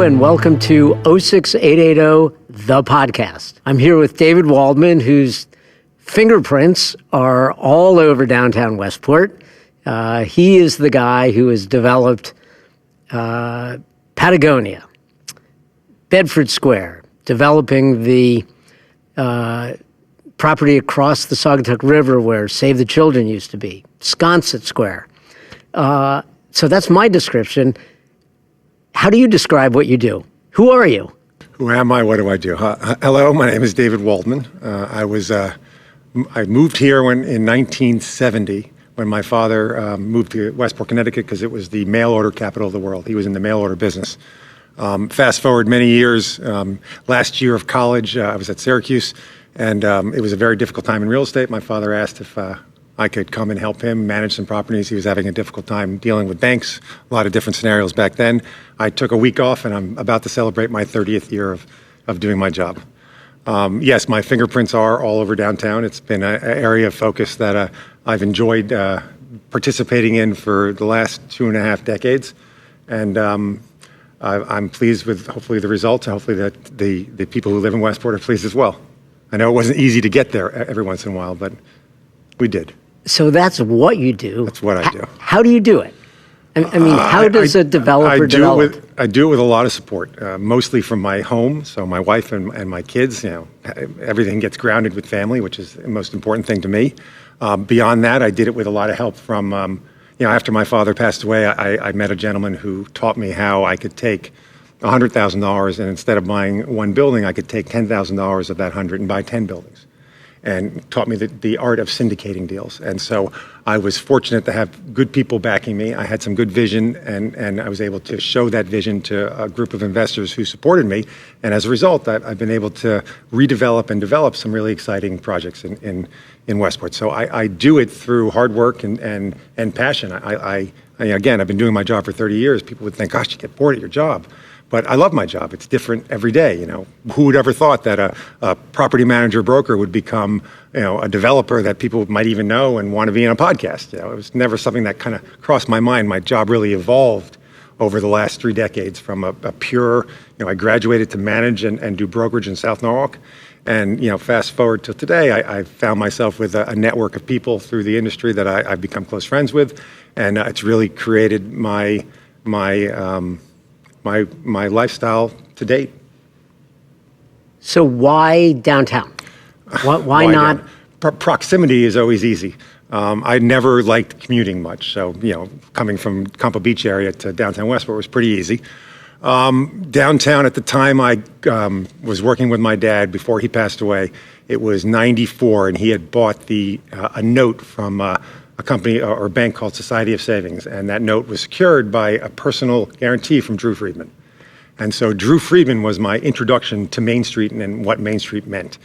and welcome to 06880, the podcast. I'm here with David Waldman, whose fingerprints are all over downtown Westport. He is the guy who has developed Patagonia, Bedford Square, developing the property across the Saugatuck River where Save the Children used to be, Sconset Square. So that's my description. How do you describe what you do? Who are you? Who am I? What do I do? Hello, my name is David Waldman. I moved here in 1970 when my father moved to Westport, Connecticut, because it was the mail order capital of the world. He was in the mail order business. Fast forward many years. Last year of college, I was at Syracuse, and it was a very difficult time in real estate. My father asked if I could come and help him manage some properties. He was having a difficult time dealing with banks, a lot of different scenarios back then. I took a week off, and I'm about to celebrate my 30th year of doing my job. Yes, my fingerprints are all over downtown. It's been an area of focus that I've enjoyed participating in for the last 2.5 decades. And I'm pleased with, hopefully, the results. Hopefully that the people who live in Westport are pleased as well. I know it wasn't easy to get there every once in a while, but we did. So that's what you do. That's what I do. How do you do it? I mean, how does a developer develop? I do it with a lot of support, mostly from my home. So my wife and my kids, everything gets grounded with family, which is the most important thing to me. Beyond that, I did it with a lot of help from, after my father passed away, I met a gentleman who taught me how I could take $100,000 and instead of buying one building, I could take $10,000 of that 100 and buy 10 buildings. And taught me the art of syndicating deals. And so I was fortunate to have good people backing me. I had some good vision, and I was able to show that vision to a group of investors who supported me. And as a result, I've been able to redevelop and develop some really exciting projects in Westport. So I do it through hard work and passion. Again, I've been doing my job for 30 years. People would think, gosh, you get bored at your job. But I love my job. It's different every day. Who would ever thought that a property manager broker would become, a developer that people might even know and want to be in a podcast? It was never something that kind of crossed my mind. My job really evolved over the last 3 decades from a pure, I graduated to manage and do brokerage in South Norwalk. And, fast forward to today, I found myself with a network of people through the industry that I've become close friends with. And it's really created my lifestyle to date. So why downtown? Why not? Proximity is always easy. I never liked commuting much. So, coming from Compo Beach area to downtown Westport was pretty easy. Downtown at the time I was working with my dad before he passed away. It was 94 and he had bought a note from a company or bank called Society of Savings, and that note was secured by a personal guarantee from Drew Friedman. And so Drew Friedman was my introduction to Main Street and what Main Street meant.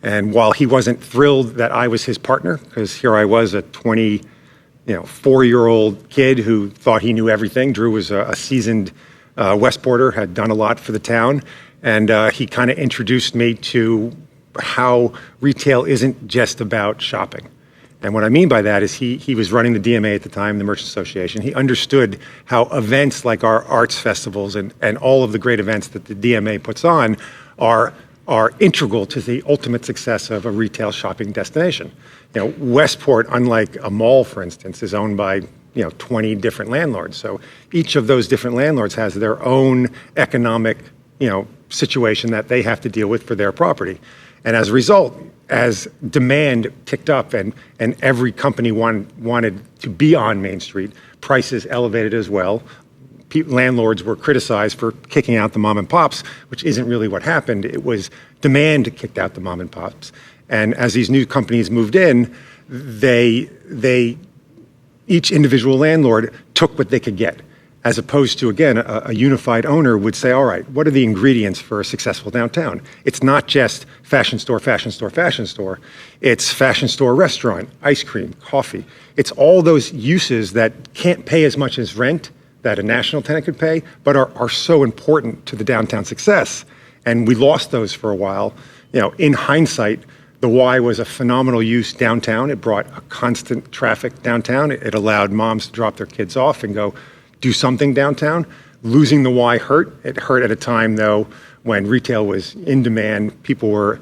And while he wasn't thrilled that I was his partner, because here I was a 4-year-old kid who thought he knew everything. Drew was a seasoned Westporter, had done a lot for the town, and he kind of introduced me to how retail isn't just about shopping. And what I mean by that is he was running the DMA at the time, the Merchants Association. He understood how events like our arts festivals and all of the great events that the DMA puts on are integral to the ultimate success of a retail shopping destination. Westport, unlike a mall, for instance, is owned by 20 different landlords. So each of those different landlords has their own economic situation that they have to deal with for their property. And as a result, as demand ticked up and every company wanted to be on Main Street, prices elevated as well. Landlords were criticized for kicking out the mom and pops, which isn't really what happened. It was demand that kicked out the mom and pops. And as these new companies moved in, each individual landlord took what they could get, as opposed to, again, a unified owner would say, all right, what are the ingredients for a successful downtown? It's not just fashion store, fashion store, fashion store. It's fashion store, restaurant, ice cream, coffee. It's all those uses that can't pay as much as rent that a national tenant could pay, but are so important to the downtown success. And we lost those for a while. In hindsight, the Y was a phenomenal use downtown. It brought a constant traffic downtown. It allowed moms to drop their kids off and go do something downtown. losing the Y hurt. It hurt at a time, though, when retail was in demand. People were,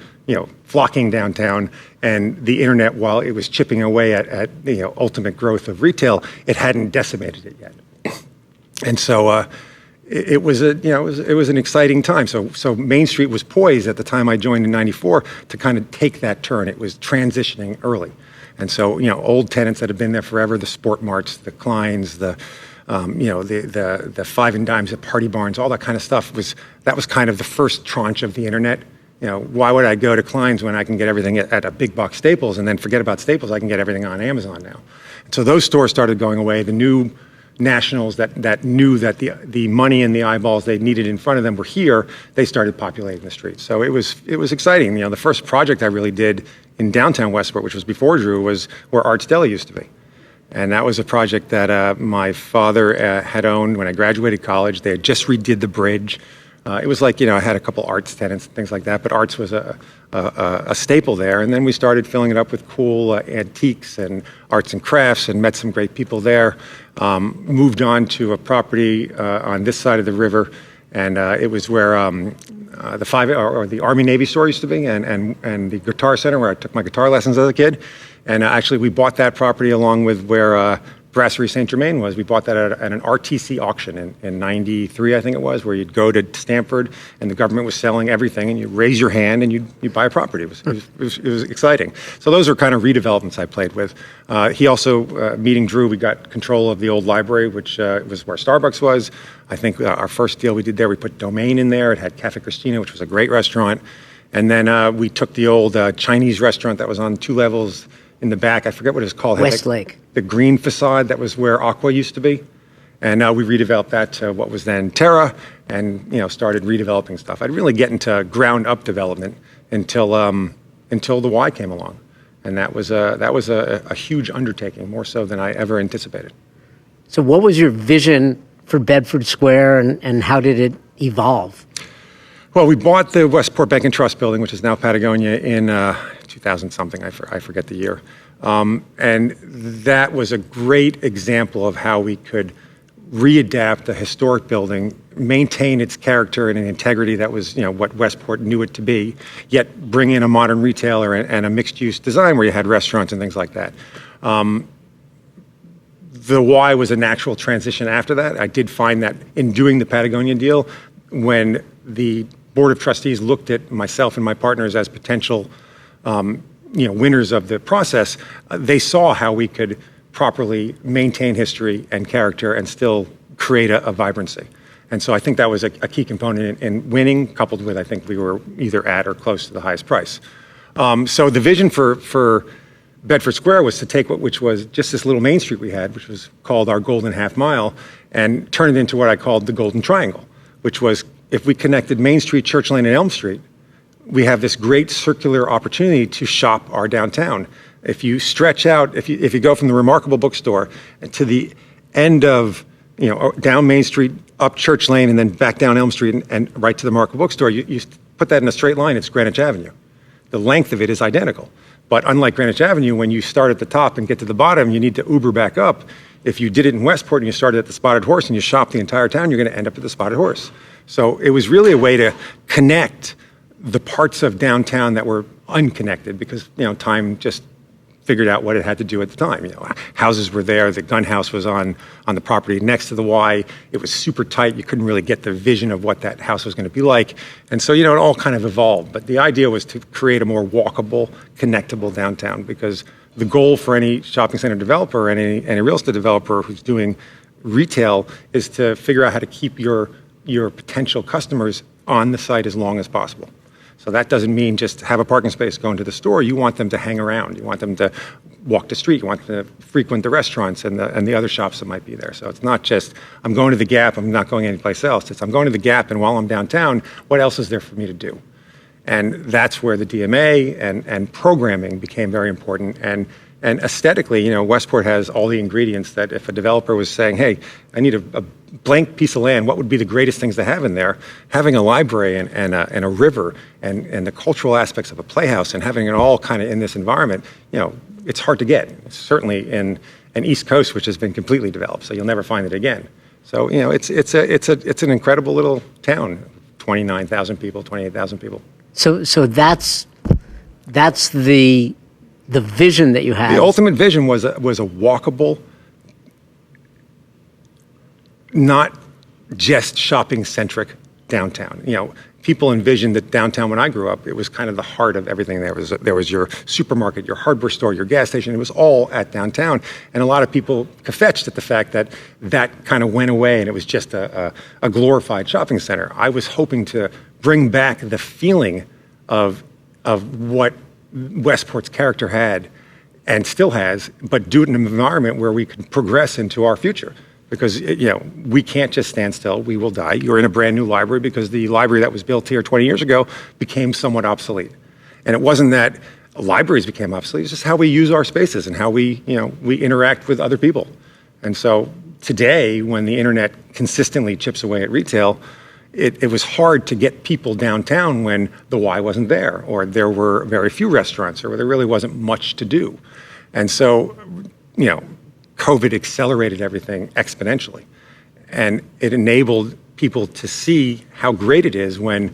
flocking downtown, and the internet, while it was chipping away at ultimate growth of retail, it hadn't decimated it yet. And so it was an exciting time. So Main Street was poised at the time I joined in '94 to kind of take that turn. It was transitioning early. And so, old tenants that had been there forever, the Sport Marts, the Kleins, the Five and Dimes, the Party Barns, all that kind of stuff that was kind of the first tranche of the internet. Why would I go to Klein's when I can get everything at a big box Staples, and then forget about Staples, I can get everything on Amazon now. And so those stores started going away. The new nationals that knew that the money and the eyeballs they needed in front of them were here, they started populating the streets. So it was exciting. The first project I really did in downtown Westport, which was before Drew, was where Arts Deli used to be. And that was a project that my father had owned when I graduated college. They had just redid the bridge. It was like, I had a couple arts tenants and things like that, but arts was a staple there. And then we started filling it up with cool antiques and arts and crafts, and met some great people there. Moved on to a property on this side of the river, and it was where the Army Navy store used to be, and the Guitar Center where I took my guitar lessons as a kid. And actually, we bought that property along with where Brasserie Saint Germain was. We bought that at an RTC auction in '93, I think it was, where you'd go to Stamford and the government was selling everything, and you raise your hand and you buy a property. It was exciting. So those are kind of redevelopments I played with. He also, meeting Drew, we got control of the old library, which was where Starbucks was. I think our first deal we did there, we put Domain in there. It had Cafe Cristina, which was a great restaurant. And then we took the old Chinese restaurant that was on 2 levels in the back. I forget what it was called. Westlake. The green facade that was where Aqua used to be. And we redeveloped that to what was then Terra, and started redeveloping stuff. I didn't really get into ground up development until the Y came along. And that was a huge undertaking, more so than I ever anticipated. So what was your vision for Bedford Square, and how did it evolve? Well, we bought the Westport Bank and Trust building, which is now Patagonia, in 2000-something, I forget the year. And that was a great example of how we could readapt a historic building, maintain its character and an integrity that was, what Westport knew it to be, yet bring in a modern retailer and a mixed-use design where you had restaurants and things like that. The Y was a natural transition after that. I did find that in doing the Patagonia deal, when the Board of Trustees looked at myself and my partners as potential winners of the process, they saw how we could properly maintain history and character and still create a vibrancy. And so I think that was a key component in winning, coupled with, I think we were either at or close to the highest price. So the vision for Bedford Square was to take which was just this little main street we had, which was called our Golden Half Mile, and turn it into what I called the Golden Triangle, which was, if we connected Main Street, Church Lane, and Elm Street, we have this great circular opportunity to shop our downtown. If you stretch out, if you go from the Remarkable Bookstore to the end of, down Main Street, up Church Lane, and then back down Elm Street and right to the Remarkable Bookstore, you put that in a straight line, it's Greenwich Avenue. The length of it is identical. But unlike Greenwich Avenue, when you start at the top and get to the bottom, you need to Uber back up. If you did it in Westport and you started at the Spotted Horse and you shop the entire town, you're going to end up at the Spotted Horse. So it was really a way to connect the parts of downtown that were unconnected, because time just figured out what it had to do at the time. Houses were there. The gun house was on the property next to the Y. It was super tight. You couldn't really get the vision of what that house was going to be like. And so it all kind of evolved. But the idea was to create a more walkable, connectable downtown, because the goal for any shopping center developer and any real estate developer who's doing retail is to figure out how to keep your potential customers on the site as long as possible. So that doesn't mean just have a parking space going to the store. You want them to hang around. You want them to walk the street. You want them to frequent the restaurants and the other shops that might be there. So it's not just, I'm going to the Gap, I'm not going anyplace else. It's, I'm going to the Gap, and while I'm downtown, what else is there for me to do? And that's where the DMA and programming became very important. And aesthetically, Westport has all the ingredients that if a developer was saying, hey, I need a blank piece of land, what would be the greatest things to have in there? Having a library and a river and the cultural aspects of a playhouse and having it all kind of in this environment, it's hard to get. Certainly in an East Coast, which has been completely developed, so you'll never find it again. So, it's an incredible little town, 29,000 people, 28,000 people. So that's the vision that you had. The ultimate vision was a walkable, not just shopping-centric downtown. People envisioned that downtown when I grew up, it was kind of the heart of everything. There was your supermarket, your hardware store, your gas station. It was all at downtown. And a lot of people kvetched at the fact that that kind of went away and it was just a glorified shopping center. I was hoping to bring back the feeling of what Westport's character had and still has, but do it in an environment where we can progress into our future. Because, we can't just stand still. We will die. You're in a brand new library because the library that was built here 20 years ago became somewhat obsolete. And it wasn't that libraries became obsolete. It's just how we use our spaces and how we interact with other people. And so today, when the internet consistently chips away at retail, it was hard to get people downtown when the Y wasn't there, or there were very few restaurants, or there really wasn't much to do. And so, COVID accelerated everything exponentially. And it enabled people to see how great it is when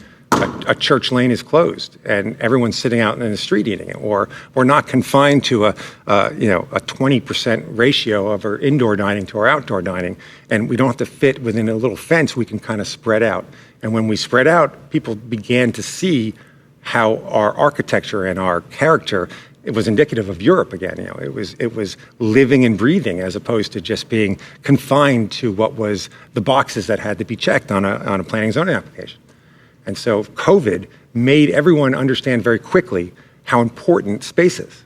a church lane is closed and everyone's sitting out in the street eating it, or we're not confined to a 20% ratio of our indoor dining to our outdoor dining, and we don't have to fit within a little fence. We can kind of spread out. And when we spread out, people began to see how our architecture and our character, it was indicative of Europe again. It was living and breathing as opposed to just being confined to what was the boxes that had to be checked on a planning and zoning application. And so COVID made everyone understand very quickly how important space is.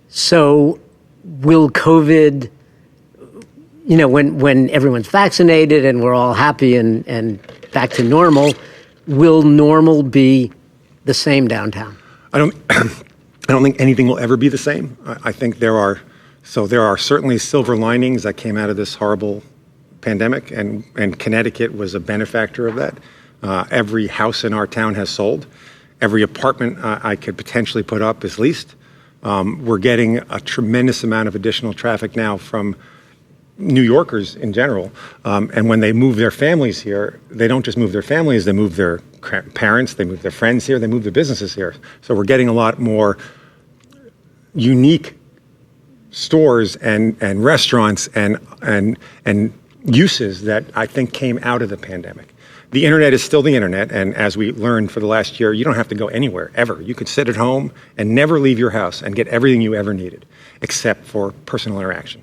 So will COVID, when everyone's vaccinated and we're all happy and back to normal, will normal be the same downtown? I don't think anything will ever be the same. I think there are certainly silver linings that came out of this horrible pandemic, and Connecticut was a benefactor of that. Every house in our town has sold. Every apartment I could potentially put up is leased. We're getting a tremendous amount of additional traffic now from New Yorkers in general. And when they move their families here, they don't just move their families, they move their parents, they move their friends here, they move their businesses here. So we're getting a lot more unique stores and restaurants and uses that I think came out of the pandemic. The internet is still the internet, and as we learned for the last year, you don't have to go anywhere, ever. You could sit at home and never leave your house and get everything you ever needed, except for personal interaction.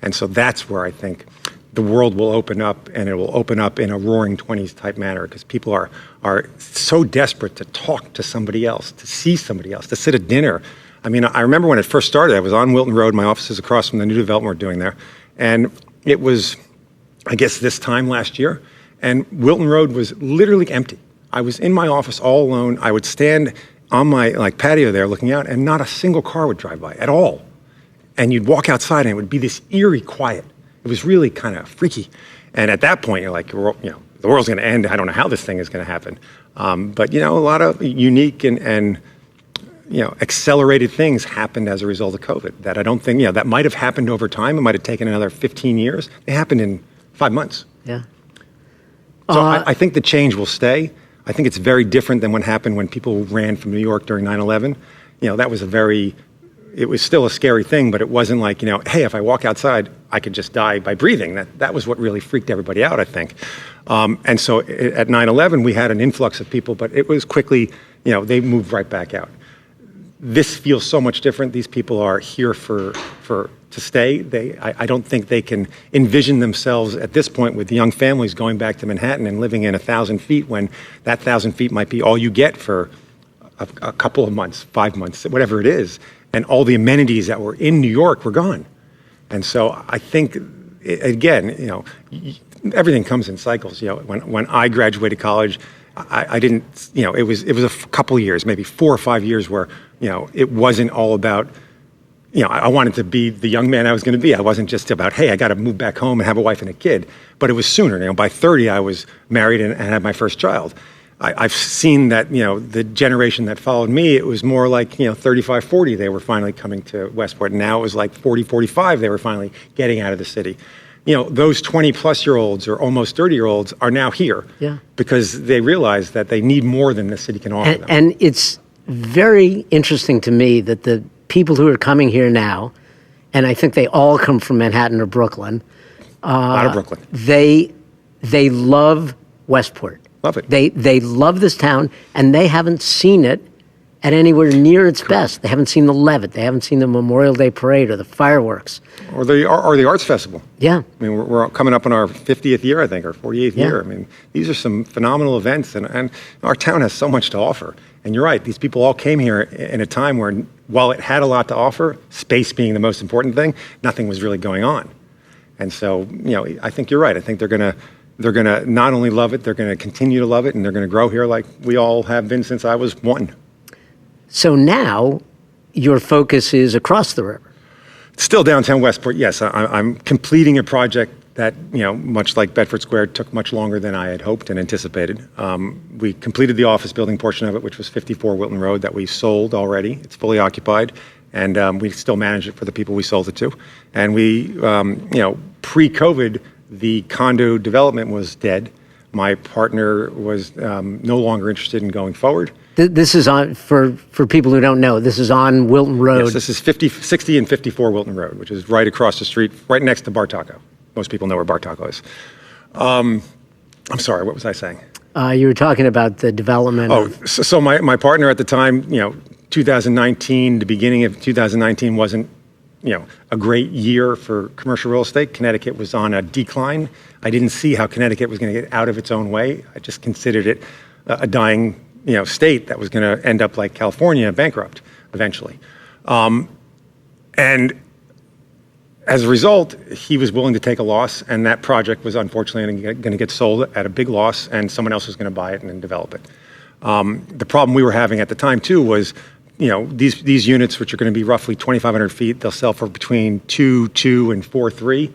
And so that's where I think the world will open up, and it will open up in a roaring 20s type manner, because people are so desperate to talk to somebody else, to see somebody else, to sit at dinner. I mean, I remember when it first started, I was on Wilton Road, my office is across from the new development we're doing there, and it was, I guess, this time last year, and Wilton Road was literally empty. I was in my office all alone. I would stand on my patio there looking out, and not a single car would drive by at all. And you'd walk outside and it would be this eerie quiet. It was really kind of freaky. And at that point, you're like, the world's going to end. I don't know how this thing is going to happen. But a lot of unique and accelerated things happened as a result of COVID that I don't think, that might have happened over time. It might have taken another 15 years. It happened in 5 months. Yeah. So I think the change will stay. I think it's very different than what happened when people ran from New York during 9/11. That was it was still a scary thing, but it wasn't like, hey, if I walk outside, I could just die by breathing. That was what really freaked everybody out, I think. And so at 9/11, we had an influx of people, but it was quickly, they moved right back out. This feels so much different. These people are here to stay. I don't think they can envision themselves at this point with young families going back to Manhattan and living in 1,000 feet when that 1,000 feet might be all you get for a couple of months, 5 months, whatever it is. And all the amenities that were in New York were gone. And so I think, again, everything comes in cycles. When I graduated college, I didn't, it was a couple of years, maybe 4 or 5 years where, it wasn't all about, I wanted to be the young man I was going to be. I wasn't just about, hey, I got to move back home and have a wife and a kid. But it was sooner. By 30, I was married and had my first child. I've seen that, the generation that followed me, it was more like, 35, 40, they were finally coming to Westport. And now it was like 40, 45, they were finally getting out of the city. those 20-plus-year-olds or almost 30-year-olds are now here because they realize that they need more than the city can offer them. And it's very interesting to me that the people who are coming here now, and I think they all come from Manhattan or Brooklyn. Out of Brooklyn. They love Westport. Love it. They love this town, and they haven't seen it at anywhere near its best. They haven't seen the Levitt. They haven't seen the Memorial Day Parade or the fireworks. Or the Arts Festival. Yeah. I mean, we're coming up on our 50th year, I think, or 48th year. I mean, these are some phenomenal events, and our town has so much to offer. And you're right, these people all came here in a time where, while it had a lot to offer, space being the most important thing, nothing was really going on. And so, I think you're right. I think they're going to not only love it, they're going to continue to love it, and they're going to grow here like we all have been since I was 1. So now your focus is across the river. Still downtown Westport, yes. I'm completing a project that, much like Bedford Square, took much longer than I had hoped and anticipated. We completed the office building portion of it, which was 54 Wilton Road, that we sold already. It's fully occupied, and we still manage it for the people we sold it to. And we, pre-COVID, the condo development was dead. My partner was no longer interested in going forward. This is on, for people who don't know, this is on Wilton Road. Yes, this is 60 and 54 Wilton Road, which is right across the street, right next to Bartaco. Most people know where Bartaco is. I'm sorry, what was I saying? You were talking about the development. So my partner at the time, 2019, the beginning of 2019 wasn't, a great year for commercial real estate. Connecticut was on a decline. I didn't see how Connecticut was going to get out of its own way. I just considered it a dying, state that was going to end up like California, bankrupt eventually. And as a result, he was willing to take a loss, and that project was unfortunately going to get sold at a big loss, and someone else was going to buy it and then develop it. The problem we were having at the time too was, these units, which are going to be roughly 2,500 feet, they'll sell for between 2.2 and 4.3.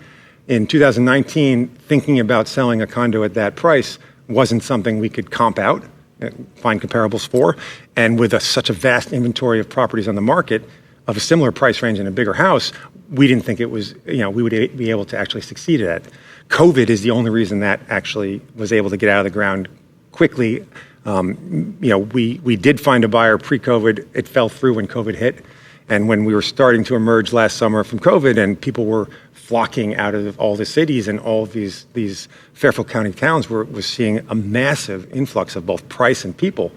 In 2019, thinking about selling a condo at that price wasn't something we could comp out, find comparables for. And with such a vast inventory of properties on the market of a similar price range in a bigger house, we didn't think it was, we would be able to actually succeed at it. COVID is the only reason that actually was able to get out of the ground quickly. We did find a buyer pre-COVID. It fell through when COVID hit. And when we were starting to emerge last summer from COVID and people were flocking out of all the cities and all of these Fairfield County towns was seeing a massive influx of both price and people.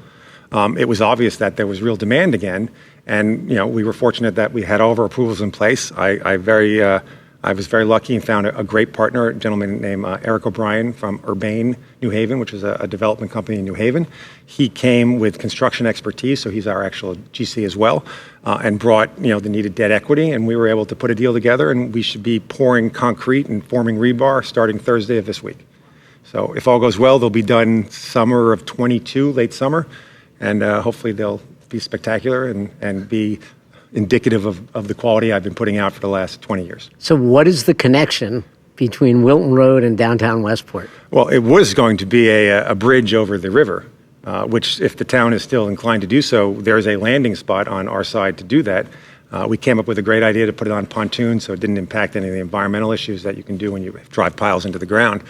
It was obvious that there was real demand again. And, we were fortunate that we had all of our approvals in place. I was very lucky and found a great partner, a gentleman named Eric O'Brien from Urbane, New Haven, which is a development company in New Haven. He came with construction expertise, so he's our actual GC as well, and brought the needed debt equity, and we were able to put a deal together, and we should be pouring concrete and forming rebar starting Thursday of this week. So if all goes well, they'll be done summer of 22, late summer, and hopefully they'll be spectacular and be indicative of the quality I've been putting out for the last 20 years. So what is the connection between Wilton Road and downtown Westport? Well, it was going to be a bridge over the river, which if the town is still inclined to do so, there's a landing spot on our side to do that. We came up with a great idea to put it on pontoon so it didn't impact any of the environmental issues that you can do when you drive piles into the ground.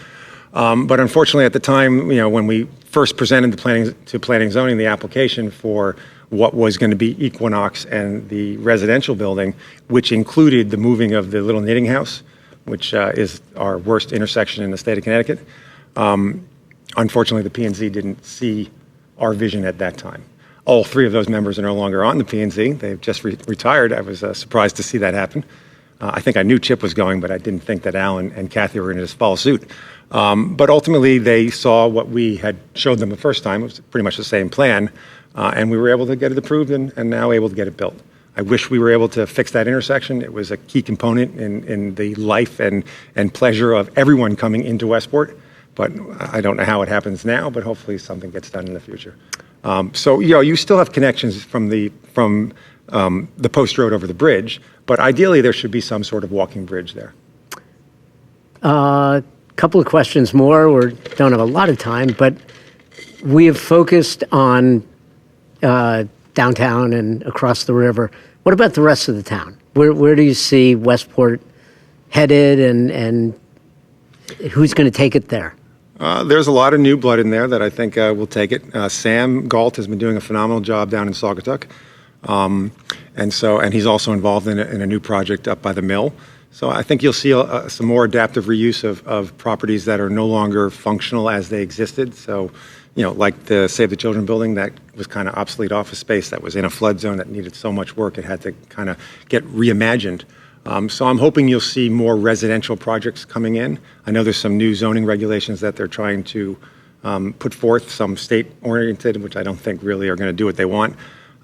But unfortunately at the time, when we first presented to planning zoning the application for what was going to be Equinox and the residential building, which included the moving of the little knitting house, which is our worst intersection in the state of Connecticut. Unfortunately, the P&Z didn't see our vision at that time. All 3 of those members are no longer on the P&Z. They've just retired. I was surprised to see that happen. I think I knew Chip was going, but I didn't think that Alan and Kathy were going to just follow suit. But ultimately, they saw what we had showed them the first time. It was pretty much the same plan. And we were able to get it approved and now able to get it built. I wish we were able to fix that intersection. It was a key component in the life and pleasure of everyone coming into Westport. But I don't know how it happens now, but hopefully something gets done in the future. So, you still have connections from the post road over the bridge, but ideally there should be some sort of walking bridge there. Couple of questions more. We don't have a lot of time, but we have focused on downtown and across the river. What about the rest of the town? Where do you see Westport headed, and Who's going to take it there? There's a lot of new blood in there that I think will take it. Sam Galt has been doing a phenomenal job down in Saugatuck. And he's also involved in a new project up by the mill. So I think you'll see some more adaptive reuse of properties that are no longer functional as they existed. So, like the Save the Children building, that was kind of obsolete office space that was in a flood zone that needed so much work, it had to kind of get reimagined. So I'm hoping you'll see more residential projects coming in. I know there's some new zoning regulations that they're trying to put forth, some state-oriented, which I don't think really are going to do what they want.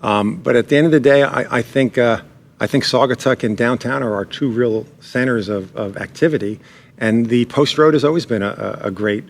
But at the end of the day, I think Saugatuck and downtown are our two real centers of activity, and the Post Road has always been a great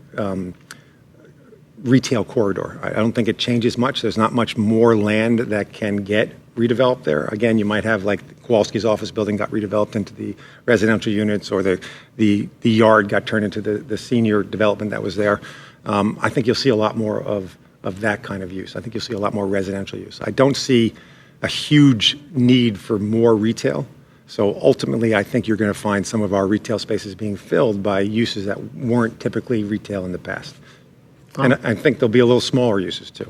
retail corridor. I don't think it changes much. There's not much more land that can get redeveloped there. Again, you might have like Kowalski's office building got redeveloped into the residential units, or the yard got turned into the senior development that was there. I think you'll see a lot more of that kind of use. I think you'll see a lot more residential use. I don't see a huge need for more retail. So ultimately, I think you're going to find some of our retail spaces being filled by uses that weren't typically retail in the past. And I think there'll be a little smaller uses too.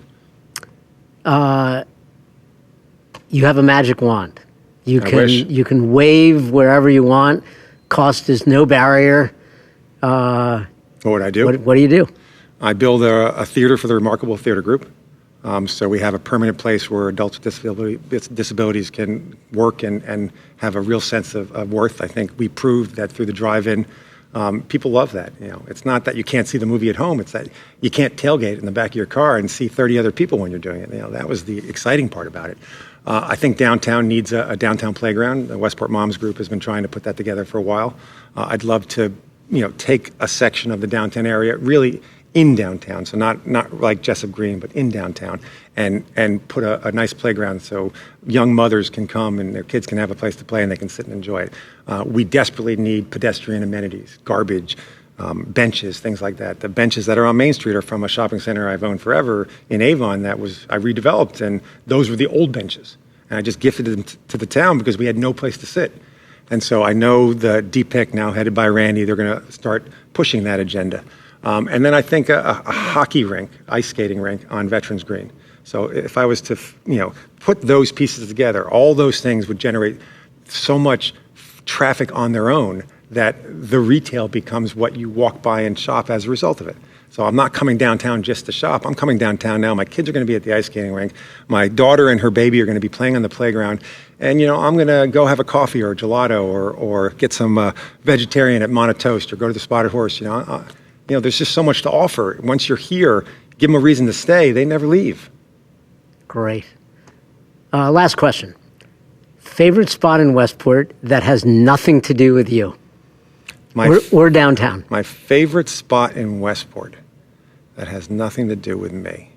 You have a magic wand. You can wave wherever you want. Cost is no barrier. What would I do? What do you do? I build a theater for the Remarkable Theater Group. So we have a permanent place where adults with disabilities can work and have a real sense of worth. I think we proved that through the drive-in. People love that. It's not that you can't see the movie at home. It's that you can't tailgate in the back of your car and see 30 other people when you're doing it. That was the exciting part about it. I think downtown needs a downtown playground. The Westport Moms Group has been trying to put that together for a while. I'd love to, take a section of the downtown area, really in downtown, so not like Jessup Green, but in downtown, and put a nice playground so young mothers can come and their kids can have a place to play and they can sit and enjoy it. We desperately need pedestrian amenities, garbage, benches, things like that. The benches that are on Main Street are from a shopping center I've owned forever in Avon I redeveloped, and those were the old benches. And I just gifted them to the town because we had no place to sit. And so I know the DPIC, now headed by Randy, they're going to start pushing that agenda. And then I think a hockey rink, ice skating rink on Veterans Green. So if I was to, put those pieces together, all those things would generate so much traffic on their own that the retail becomes what you walk by and shop as a result of it. So I'm not coming downtown just to shop. I'm coming downtown now. My kids are going to be at the ice skating rink. My daughter and her baby are going to be playing on the playground. And, I'm going to go have a coffee or a gelato or get some vegetarian at Mana Toast or go to the Spotted Horse. There's just so much to offer. Once you're here, give them a reason to stay. They never leave. Great. Last question. Favorite spot in Westport that has nothing to do with you? Or downtown? My favorite spot in Westport that has nothing to do with me.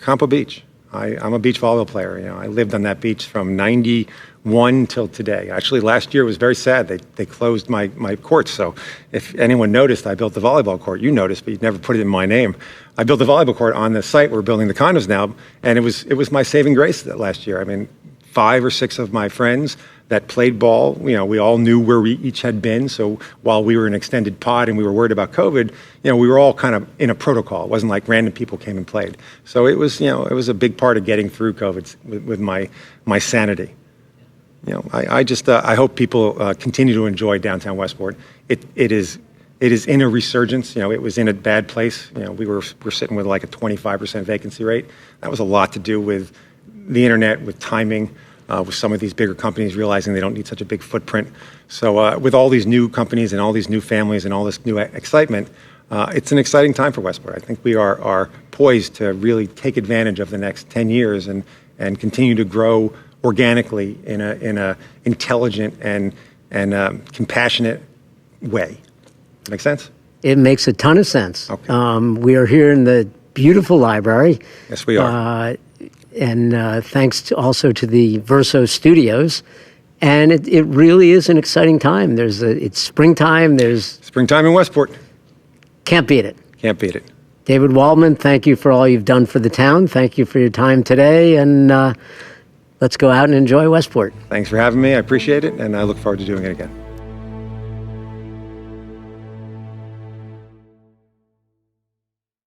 Campo Beach. I'm a beach volleyball player. I lived on that beach from 91 till today. Actually, last year was very sad. They closed my courts. So if anyone noticed, I built the volleyball court. You noticed, but you never put it in my name. I built the volleyball court on the site we're building the condos now, and it was my saving grace that last year. I mean, 5 or 6 of my friends that played ball, we all knew where we each had been. So while we were in extended pod and we were worried about COVID, we were all kind of in a protocol. It wasn't like random people came and played. So it was a big part of getting through COVID with my sanity. I hope people continue to enjoy downtown Westport. It is in a resurgence. It was in a bad place. We're sitting with like a 25% vacancy rate. That was a lot to do with the internet, with timing. With some of these bigger companies realizing they don't need such a big footprint. So with all these new companies and all these new families and all this new excitement, it's an exciting time for Westport. I think we are poised to really take advantage of the next 10 years and continue to grow organically in a intelligent and compassionate way. Make sense? It makes a ton of sense. Okay. We are here in the beautiful library. Yes, we are. And thanks also to the Verso Studios. And it really is an exciting time. It's springtime. There's springtime in Westport. Can't beat it. Can't beat it. David Waldman, thank you for all you've done for the town. Thank you for your time today. And let's go out and enjoy Westport. Thanks for having me. I appreciate it. And I look forward to doing it again.